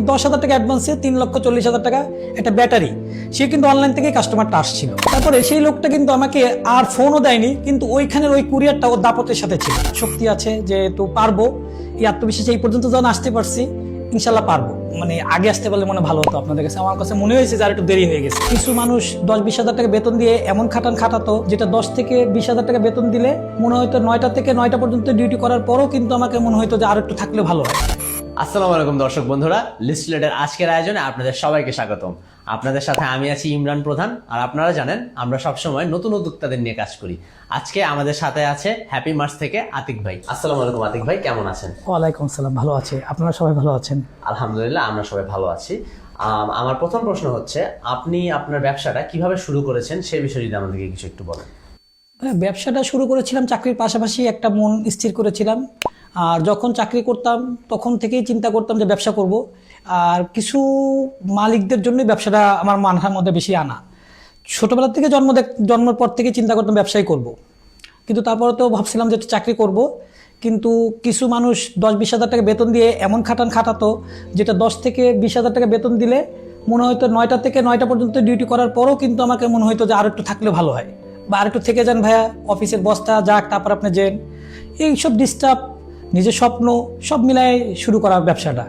10,000 টাকা অ্যাডভান্সে 3,40,000 টাকা একটা ব্যাটারি, সে কিন্তু অনলাইন থেকে কাস্টমারটা আসছিল। তারপরে সেই লোকটা কিন্তু আমাকে আর ফোনও দেয়নি, কিন্তু ওইখানের ওই কুরিয়ারটা ওর দাপটের সাথে ছিল। শক্তি আছে যে তো পারবো, এই আত্মবিশ্বাস এই পর্যন্ত যখন আসতে পারছি, ইনশাল্লাহ পারবো। মানে আগে আসতে পারলে মনে ভালো হতো আপনাদের কাছে। আমার কাছে মনে হয়েছে যে আর একটু দেরি হয়ে গেছে। কিছু মানুষ 10-20 হাজার টাকা বেতন দিয়ে এমন খাটাতো, যেটা 10 থেকে 20 হাজার টাকা বেতন দিলে মনে হয়তো 9টা থেকে 9টা পর্যন্ত ডিউটি করার পরও কিন্তু আমাকে মনে হয়তো যে আর একটু থাকলে ভালো হয়। আসসালামু আলাইকুম দর্শক বন্ধুরা, লিস্টলেটের আজকের আয়োজনে আপনাদের সবাইকে স্বাগতম। আপনাদের সাথে আমি আছি ইমরান প্রধান। আর আপনারা জানেন আমরা সবসময় নতুন উদ্যোক্তাদের নিয়ে কাজ করি। আজকে আমাদের সাথে আছে হ্যাপি মার্চ থেকে আতিক ভাই। আসসালামু আলাইকুম আতিক ভাই, কেমন আছেন? ওয়ালাইকুম আসসালাম, ভালো আছে। আপনারা সবাই ভালো আছেন? আলহামদুলিল্লাহ, আমরা সবাই ভালো আছি। আমার প্রথম প্রশ্ন হচ্ছে, আপনি আপনার ব্যবসাটা কিভাবে শুরু করেছেন সেই বিষয়ে যদি আমাদেরকে কিছু একটু বলেন। ব্যবসাটা শুরু করেছিলাম চাকরির পাশাপাশি, একটা মন স্থির করেছিলাম। আর যখন চাকরি করতাম তখন থেকেই চিন্তা করতাম যে ব্যবসা করব। আর কিছু মালিকদের জন্যই ব্যবসাটা আমার মাথার মধ্যে বেশি আনা। ছোটোবেলা থেকে জন্মের পর থেকে চিন্তা করতাম ব্যবসাই করব। কিন্তু তারপরে তো ভাবছিলাম যে চাকরি করব, কিন্তু কিছু মানুষ 10-20 হাজার টাকা বেতন দিয়ে এমন খাটাতো, যেটা 10 থেকে 20 হাজার টাকা বেতন দিলে মনে হয়তো 9টা থেকে 9টা পর্যন্ত ডিউটি করার পরও কিন্তু আমাকে মনে হয়তো যে আর একটু থাকলে ভালো হয়, বা আর একটু থেকে যান ভাইয়া, অফিসের বসটা যাক, তারপর আপনি যেন। এইসব ডিস্টার্ব, নিজের স্বপ্ন সব মিলাই শুরু করা ব্যবসাটা।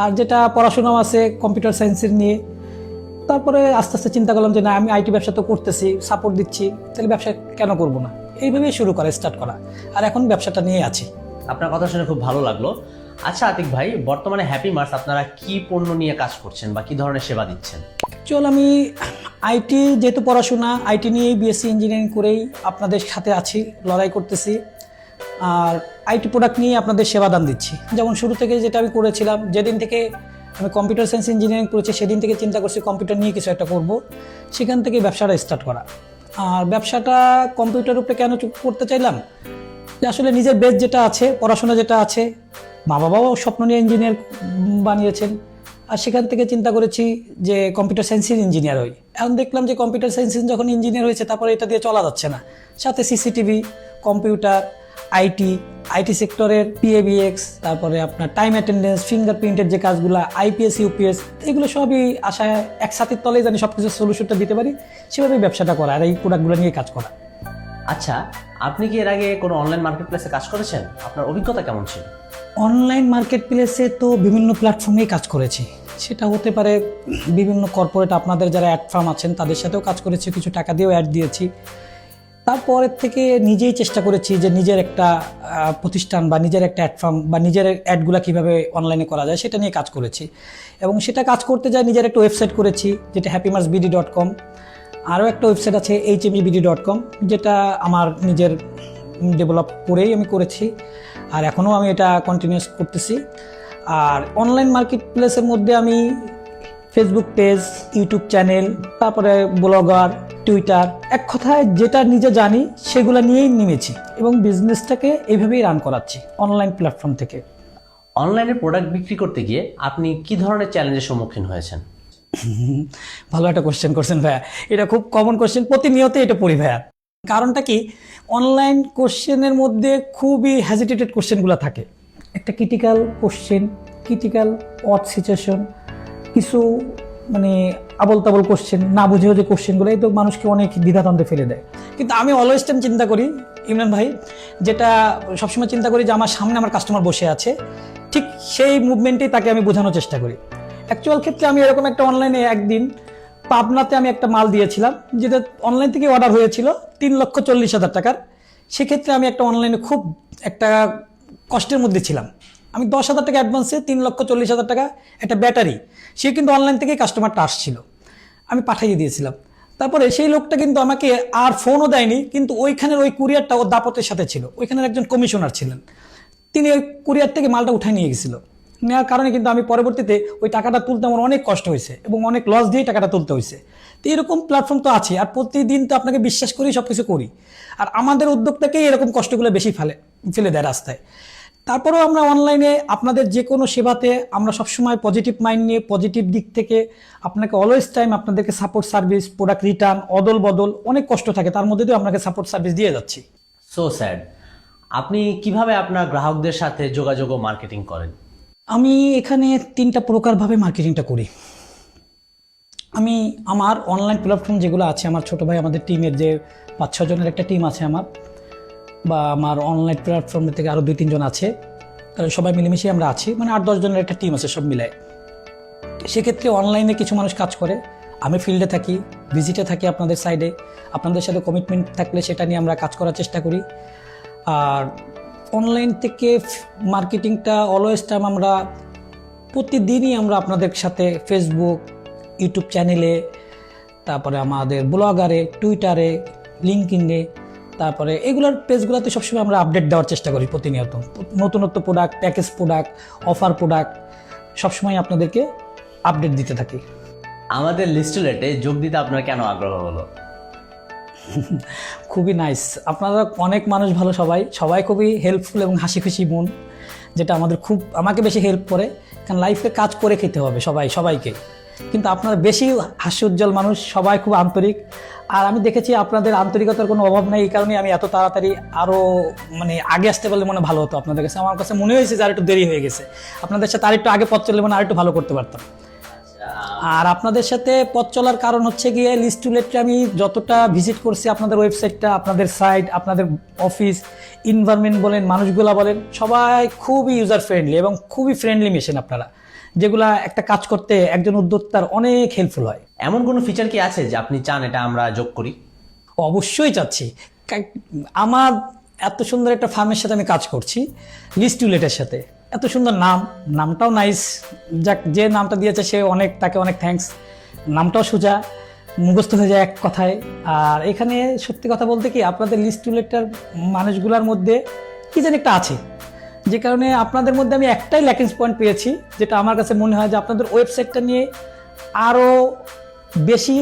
আর যেটা পড়াশোনাও আছে কম্পিউটার সায়েন্সের নিয়ে। তারপরে আস্তে আস্তে চিন্তা করলাম যে না, আমি আইটি ব্যবসা তো করতেছি, সাপোর্ট দিচ্ছি, তাহলে ব্যবসা কেন করব না, এইভাবেই স্টার্ট করা। আর এখন ব্যবসাটা নিয়ে আছি। আপনার কথা শুনে খুব ভালো লাগলো। আচ্ছা আতিক ভাই, বর্তমানে হ্যাপি মার্চ আপনারা কি পণ্য নিয়ে কাজ করছেন বা কি ধরনের সেবা দিচ্ছেন? চল, আমি আইটি যেহেতু পড়াশোনা, আইটি নিয়েই বিএসসি ইঞ্জিনিয়ারিং করেই আপনাদের সাথে আছি, লড়াই করতেছি। আর আইটি প্রোডাক্ট নিয়ে আপনাদের সেবা দান দিচ্ছি। যেমন শুরু থেকে যেটা আমি করেছিলাম, যেদিন থেকে আমি কম্পিউটার সায়েন্স ইঞ্জিনিয়ারিং করেছি সেদিন থেকে চিন্তা করছি কম্পিউটার নিয়ে কিছু একটা করব। সেখান থেকে ব্যবসাটা স্টার্ট করা। আর ব্যবসাটা কম্পিউটার উপরে কেন করতে চাইলাম, যে আসলে নিজের বেস যেটা আছে, পড়াশোনা যেটা আছে, মা বাবাও স্বপ্ন নিয়ে ইঞ্জিনিয়ার বানিয়েছেন। আর সেখান থেকে চিন্তা করেছি যে কম্পিউটার সায়েন্সের ইঞ্জিনিয়ার হই। এখন দেখলাম যে কম্পিউটার সায়েন্স যখন ইঞ্জিনিয়ার হয়েছে, তারপরে এটা দিয়ে চলা যাচ্ছে না। সাথে সিসিটিভি, কম্পিউটার, আইটি সেক্টরের পিএবিএক্স, তারপরে আপনার টাইম অ্যাটেন্ডেন্স, ফিঙ্গারপ্রিন্টের যে কাজগুলো, আইপিএস ইউপিএস, এগুলো সবই আশায় একসাথে তলেই জানি সব কিছু সলিউশনটা দিতে পারি, সেভাবেই ব্যবসাটা করা আর এই প্রোডাক্টগুলো নিয়ে কাজ করা। আচ্ছা, আপনি কি এর আগে কোনো অনলাইন মার্কেট প্লেসে কাজ করেছেন? আপনার অভিজ্ঞতা কেমন ছিল? অনলাইন মার্কেট প্লেসে তো বিভিন্ন প্ল্যাটফর্মেই কাজ করেছি। সেটা হতে পারে বিভিন্ন কর্পোরেট, আপনাদের যারা অ্যাড ফার্ম আছেন তাদের সাথেও কাজ করেছি, কিছু টাকা দিয়েও অ্যাড দিয়েছি। তারপরের থেকে নিজেই চেষ্টা করেছি যে নিজের একটা প্রতিষ্ঠান বা নিজের একটা অ্যাড ফার্ম বা নিজের অ্যাডগুলো কীভাবে অনলাইনে করা যায় সেটা নিয়ে কাজ করেছি। এবং সেটা কাজ করতে যায় নিজের একটা ওয়েবসাইট করেছি, যেটা happymarchbd.com। আরও একটা ওয়েবসাইট আছে hmbd.com, যেটা আমার নিজের ডেভেলপ করেই আমি করেছি। আর এখনও আমি এটা কন্টিনিউস করতেছি। আর অনলাইন মার্কেট প্লেসের মধ্যে আমি ফেসবুক পেজ, ইউটিউব চ্যানেল, তারপরে ব্লগার, টুইটার, এক কথায় যেটা নিজে জানি সেগুলো নিয়েই নেমেছি এবং বিজনেসটাকে এইভাবেই রান করাচ্ছি অনলাইন প্ল্যাটফর্ম থেকে। অনলাইনে প্রোডাক্ট বিক্রি করতে গিয়ে আপনি কি ধরনের চ্যালেঞ্জের সম্মুখীন হয়েছেন? ভালো একটা কোশ্চেন করছেন ভাইয়া, এটা খুব কমন কোশ্চেন, প্রতিনিয়ত এটা পড়ি ভাইয়া। কারণটা কি, অনলাইন কোশ্চেনের মধ্যে খুবই হ্যাজিটেটেড কোশ্চেনগুলো থাকে। একটা critical question, critical odd situation, কিছু মানে আবল তাবল কোশ্চেন, না বুঝেও যে কোশ্চেনগুলো, এই তো মানুষকে অনেক দ্বিধাদ্বন্দ্বে ফেলে দেয়। কিন্তু আমি অলওয়েজ টাইম চিন্তা করি ইমরান ভাই, যেটা সবসময় চিন্তা করি যে আমার সামনে আমার কাস্টমার বসে আছে, ঠিক সেই মুভমেন্টেই তাকে আমি বোঝানোর চেষ্টা করি। অ্যাকচুয়াল ক্ষেত্রে আমি এরকম একটা অনলাইনে একদিন পাবনাতে আমি একটা মাল দিয়েছিলাম, যেটা অনলাইন থেকে অর্ডার হয়েছিল 3,40,000 টাকার। সেক্ষেত্রে আমি একটা অনলাইনে খুব একটা কষ্টের মধ্যে ছিলাম। আমি 10,000 টাকা অ্যাডভান্সে 3,40,000 টাকা একটা ব্যাটারি, সে কিন্তু অনলাইন থেকেই কাস্টমারটা আসছিল, আমি পাঠিয়ে দিয়েছিলাম। তারপরে সেই লোকটা কিন্তু আমাকে আর ফোনও দেয়নি, কিন্তু ওইখানের ওই কুরিয়ারটা ওর দাপটের সাথে ছিল, ওইখানের একজন কমিশনার ছিলেন, তিনি ওই কুরিয়ার থেকে মালটা উঠায় নিয়ে গেছিল। নেওয়ার কারণে কিন্তু আমি পরবর্তীতে ওই টাকাটা তুলতে আমার অনেক কষ্ট হয়েছে এবং অনেক লস দিয়ে টাকাটা তুলতে হয়েছে। তো এরকম প্ল্যাটফর্ম তো আছে, আর প্রতিদিন তো আপনাকে বিশ্বাস করেই সব কিছু করি। আর আমাদের উদ্যোক্তাকেই এরকম কষ্টগুলো বেশি ফেলে দেয় রাস্তায়। তারপরেও আমরা অনলাইনে আপনাদের যে কোনো সেবাতে আমরা সবসময় পজিটিভ মাইন্ড নিয়ে, পজিটিভ দিক থেকে আপনাকে অলওয়েজ টাইম আপনাদেরকে সাপোর্ট সার্ভিস, প্রোডাক্ট রিটার্ন, অদল বদল, অনেক কষ্ট থাকে, তার মধ্যে দিয়ে আপনাকে সাপোর্ট সার্ভিস দিয়ে যাচ্ছি। So sad. আপনি কিভাবে আপনার গ্রাহকদের সাথে যোগাযোগ ও মার্কেটিং করেন? আমি এখানে 3টা প্রকারভাবে মার্কেটিংটা করি। আমি আমার অনলাইন প্ল্যাটফর্ম যেগুলো আছে, আমার ছোট ভাই আমাদের টিমের যে 5-6 জনের একটা টিম আছে আমার, বা আমার অনলাইন প্ল্যাটফর্ম থেকে আরও 2-3 জন আছে, তাহলে সবাই মিলেমিশে আমরা আছি, মানে 8-10 জনের একটা টিম আছে সব মিলায়। সেক্ষেত্রে অনলাইনে কিছু মানুষ কাজ করে, আমি ফিল্ডে থাকি, ভিজিটে থাকি আপনাদের সাইডে, আপনাদের সাথে কমিটমেন্ট থাকলে সেটা নিয়ে আমরা কাজ করার চেষ্টা করি। আর অনলাইন থেকে মার্কেটিংটা অলওয়েজ টাইম আমরা প্রতিদিনই আমরা আপনাদের সাথে ফেসবুক, ইউটিউব চ্যানেলে, তারপরে আমাদের ব্লগারে, টুইটারে, লিঙ্কডইনে, তারপরে এগুলোর পেজগুলোতে সবসময় আমরা আপডেট দেওয়ার চেষ্টা করি প্রতিনিয়ত। নতুনত্ব product, package product, offer product সবসময় আপনাদেরকে আপডেট দিতে থাকি। আমাদের লিস্টলেটে যোগ দিতে আপনার কেন আগ্রহ হলো? খুবই নাইস, আপনারা অনেক মানুষ ভালো, সবাই খুবই হেল্পফুল এবং হাসি খুশি মন, যেটা আমাকে বেশি হেল্প করে, কারণ লাইফে কাজ করে খেতে হবে সবাইকে। কিন্তু আপনারা বেশি হাসি উজ্জ্বল মানুষ, সবাই খুব আন্তরিক। আর আমি দেখেছি আপনাদের আন্তরিকতার কোনো অভাব নেই, এই কারণে আমি এত তাড়াতাড়ি আরও আগে আসতে পারলে মনে ভালো হতো আপনাদের কাছে। আমার কাছে মনে হয়েছে যে আর একটু দেরি হয়ে গেছে, আপনাদের সাথে আর একটু আগে পথ চললে আর একটু ভালো করতে পারতাম। আর আপনাদের সাথে পথ চলার কারণ হচ্ছে গিয়ে লিস্টলেটে আমি যতটা ভিজিট করছি, আপনাদের ওয়েবসাইটটা, আপনাদের সাইট, আপনাদের অফিস এনভায়রনমেন্ট বলেন, মানুষগুলা বলেন, সবাই খুবই ইউজার ফ্রেন্ডলি এবং খুবই ফ্রেন্ডলি মেশিন আপনারা, যেগুলা একটা কাজ করতে একজন উদ্যোক্তার অনেক হেল্পফুল হয়। এমন কোনো ফিচার কি আছে যে আপনি চান এটা আমরা যোগ করি? অবশ্যই চাচ্ছি। আমার এত সুন্দর একটা ফার্মের সাথে আমি কাজ করছি, লিস্টলেটের সাথে, এত সুন্দর নামটাও নাইস, যাক যে নামটা দিয়েছে তাকে অনেক থ্যাঙ্কস। নামটাও সোজা, মুখস্থ হয়ে যায় এক কথায়। আর এখানে সত্যি কথা বলতে কি, আপনাদের লিস্টলেটের মানুষগুলোর মধ্যে কি যেন একটা আছে, যে কারণে আপনাদের মধ্যে আমি একটাই ল্যাকিংস পয়েন্ট পেয়েছি, যেটা আমার কাছে মনে হয় যে আপনাদের ওয়েবসাইটটা নিয়ে আরও বেশি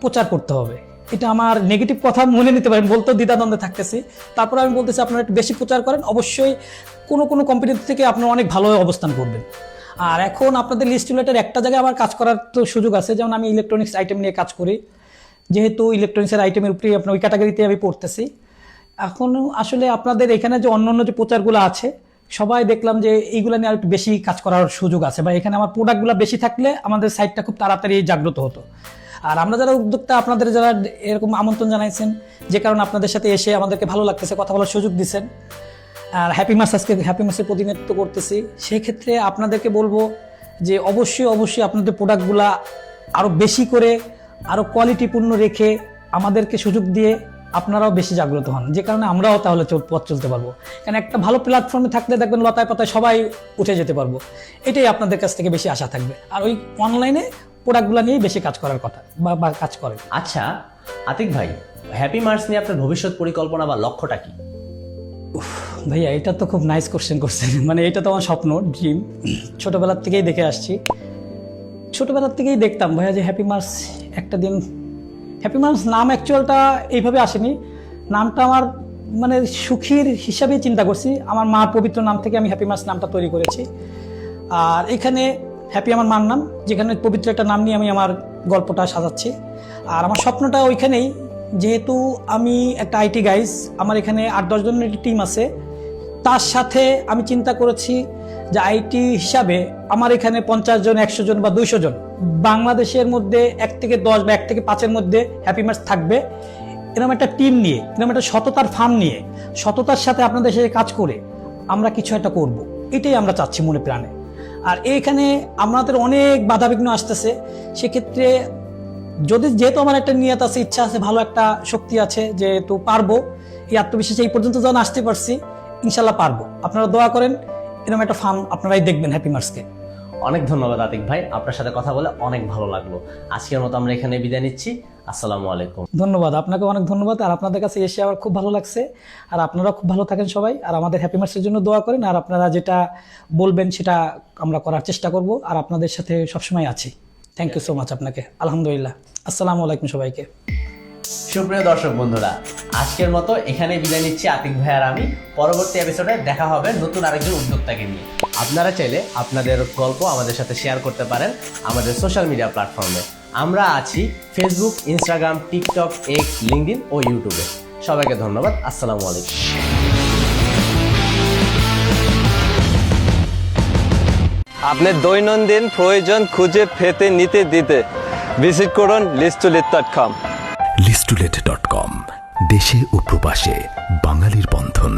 প্রচার করতে হবে। এটা আমার নেগেটিভ কথা মনে নিতে পারেন, বলতেও দ্বিধাদ্বন্দ্বে থাকতেছি, তারপরে আমি বলতেছি আপনারা একটু বেশি প্রচার করেন, অবশ্যই কোনো কোম্পানি থেকে আপনারা অনেক ভালো অবস্থান করবেন। আর এখন আপনাদের লিস্টলেটের একটা জায়গায় আমার কাজ করার তো সুযোগ আছে, যেমন আমি ইলেকট্রনিক্স আইটেম নিয়ে কাজ করি, যেহেতু ইলেকট্রনিক্সের আইটেমের উপরেই আপনার ওই ক্যাটাগরিতে আমি পড়তেছি। এখন আসলে আপনাদের এখানে যে অন্য যে প্রচারগুলো আছে, সবাই দেখলাম যে এইগুলো নিয়ে আর একটু বেশি কাজ করার সুযোগ আছে, বা এখানে আমার প্রোডাক্টগুলো বেশি থাকলে আমাদের সাইটটা খুব তাড়াতাড়ি জাগ্রত হতো। আর আমরা যারা উদ্যোক্তা, আপনাদের যারা এরকম আমন্ত্রণ জানাইছেন, যে কারণে আপনাদের সাথে এসে আমাদেরকে ভালো লাগতেছে, কথা বলার সুযোগ দিচ্ছেন। আর হ্যাপি মাসের প্রতিনিধিত্ব করতেছি, সেই ক্ষেত্রে আপনাদেরকে বলবো যে অবশ্যই আপনাদের প্রোডাক্টগুলা আরও বেশি করে, আরও কোয়ালিটিপূর্ণ রেখে আমাদেরকে সুযোগ দিয়ে আপনারাও বেশি জাগ্রত হন, যে কারণে আমরাও তাহলে পথ চলতে পারবো। কারণ একটা ভালো প্ল্যাটফর্মে থাকলে দেখবেন লতায় পাতায় সবাই উঠে যেতে পারবো, এটাই আপনাদের কাছ থেকে বেশি আশা থাকবে। আর ওই অনলাইনে প্রোডাক্টগুলো নিয়েই বেশি কাজ করার কথা বা কাজ করেন। আচ্ছা আতিক ভাই, হ্যাপি মার্চ নিয়ে আপনার ভবিষ্যৎ পরিকল্পনা বা লক্ষ্যটা কি? ভাইয়া, এটা তো খুব নাইস কোশ্চেন করছেন। এটা তো আমার স্বপ্ন, ড্রিম, ছোটবেলার থেকেই দেখে আসছি। ছোটবেলার থেকেই দেখতাম ভাইয়া যে হ্যাপি মার্চ একটা দিন, হ্যাপি মার্চ নাম অ্যাকচুয়ালটা এইভাবে আসেনি, নামটা আমার সুখীর হিসাবেই চিন্তা করছি। আমার মার পবিত্র নাম থেকে আমি হ্যাপি মার্চ নামটা তৈরি করেছি। আর এখানে হ্যাপি আমার মার নাম, যেখানে পবিত্র একটা নাম নিয়ে আমি আমার গল্পটা সাজাচ্ছি। আর আমার স্বপ্নটা ওইখানেই, যেহেতু আমি একটা আইটি গাইজ, আমার এখানে 8-10 জনের একটি টিম আছে, তার সাথে আমি চিন্তা করেছি যে আইটি হিসাবে আমার এখানে 50 জন, 100 জন বা 200 জন বাংলাদেশের মধ্যে 1 থেকে 10 বা 1 থেকে 5-এর মধ্যে হ্যাপি মার্চ থাকবে, এরকম একটা টিম নিয়ে, এরকম একটা সততার ফার্ম নিয়ে, সততার সাথে আপনাদের সাথে কাজ করে আমরা কিছু একটা করব, এটাই আমরা চাচ্ছি মনে প্রাণে। আর এইখানে আমাদের অনেক বাধাবিঘ্ন আসতেছে, সেক্ষেত্রে যেহেতু আমার একটা নিয়ত আছে, ইচ্ছা আছে, ভালো একটা শক্তি আছে, যেহেতু পারবো, এই আত্মবিশ্বাস এই পর্যন্ত যখন আসতে পারছি, ইনশাল্লাহ পারবো। আপনারা দোয়া করেন, এরকম একটা ফার্ম আপনারাই দেখবেন হ্যাপি মার্চকে। অনেক ধন্যবাদ আতিক ভাই, আপনার সাথে কথা বলে অনেক ভালো লাগলো। আজকের মতো আমরা এখানে বিদায় নিচ্ছি। আসসালামু আলাইকুম। ধন্যবাদ, আপনাকে অনেক ধন্যবাদ। আর আপনাদের কাছে এসে আমার খুব ভালো লাগছে। আর আপনারা খুব ভালো থাকেন সবাই, আর আমাদের হ্যাপি মার্চের জন্য দোয়া করেন। আর আপনারা যেটা বলবেন সেটা আমরা করার চেষ্টা করব, আর আপনাদের সাথে সবসময় আছি। থ্যাংক ইউ সো মাচ আপনাকে। আলহামদুলিল্লাহ, আসসালামু আলাইকুম সবাইকে। সুপ্রিয় দর্শক বন্ধুরা, আজকের মতো এখানে বিদায় নিচ্ছি আতিক ভাই আর আমি। পরবর্তী এপিসোডে দেখা হবে নতুন আরেকজন উদ্যোক্তাকে নিয়ে। আপনারা চাইলে আপনাদের গল্প আমাদের সাথে শেয়ার করতে পারেন আমাদের সোশ্যাল মিডিয়া প্ল্যাটফর্মে। আমরা আছি Facebook, Instagram, TikTok, X, LinkedIn ও ইউটিউবে। সবাইকে ধন্যবাদ। আসসালামু আলাইকুম। আপনার দৈনন্দিন প্রয়োজন খুঁজে পেতে নিতে দিতে ভিজিট করুন listulit.com। listulet.com, দেশে ও প্রবাসে বাঙালির বন্ধন।